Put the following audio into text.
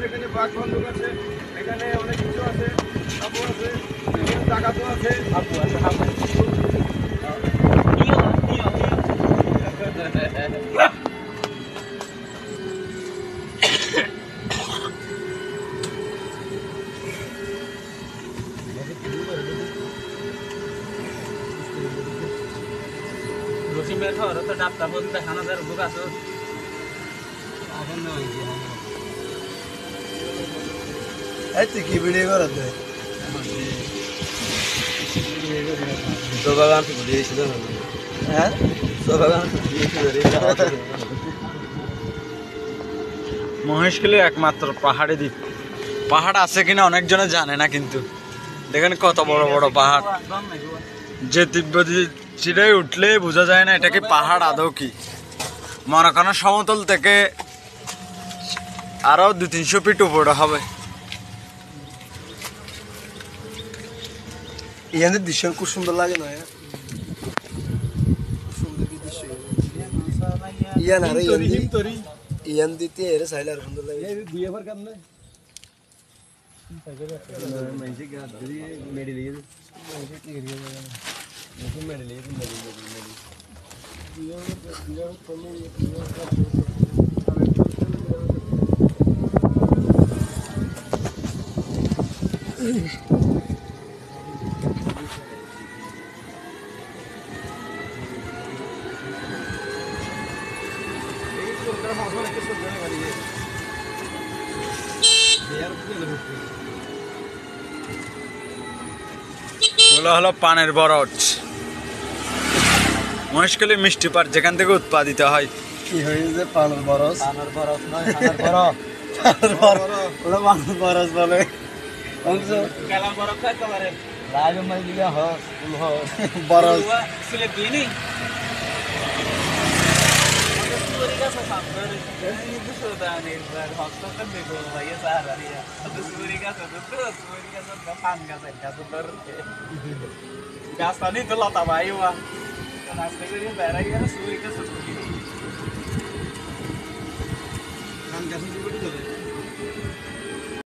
এখানে বাঘ বন্দুক আছে, এখানে অনেক কিছু আছে, সাপু আছে, ডাকাতও আছে, হাপু আছে, হাপু রসিমের ঘর তো ডাক্তার বলতে দেখানো যায় রোগ আছে এই তুই কি ভিডিও করার দে বাগান থেকে দিয়েছিল হ্যাঁ বাগান দিয়েছিল মহেশখালী একমাত্র পাহাড়ি দ্বীপ। পাহাড় আছে কিনা অনেকজনে জানে না, কিন্তু দেখেন কত বড় বড় পাহাড়, যে তিব্বতী চিড়াই উঠলে বোঝা যায় না এটা কি পাহাড় আদৌ কি। মরাকানা সমতল থেকে আরো 200-300 ফিট উপরে হবে। ইয়াদের দৃশ্য খুব সুন্দর লাগে না ইয়ান আরে ইয়ান দিতে এর সাইল আর সুন্দর লাগে দুই এবার কাম না মেজে কে ধরি মেডি লিয়ে মেজে কি করিয়ে মেজে মেডি লিয়ে মেডি ওগুলো হলো পানের বরজ। মহেশখালী মিষ্টি পাট যেখান থেকে উৎপাদিত হয়। কি হয়েছে পানের বরস আনার বরফ নয় আনার বরফ ওরা পানের বরস বলে কালার বরফ খাইতে পারে রাজ মাই দিলে হস ফুল হস বরস সিলে দিনি সুরি का सामने ये दूसरा दाने पर हॉस्पिटल में गो भाई सारा रिया सुरी का सब पान का सेट तो पर गास्तानी तो लता भाई हुआ नाश्ते के लिए बैठा गया सूर्य का सब हम कैसे जुड़ी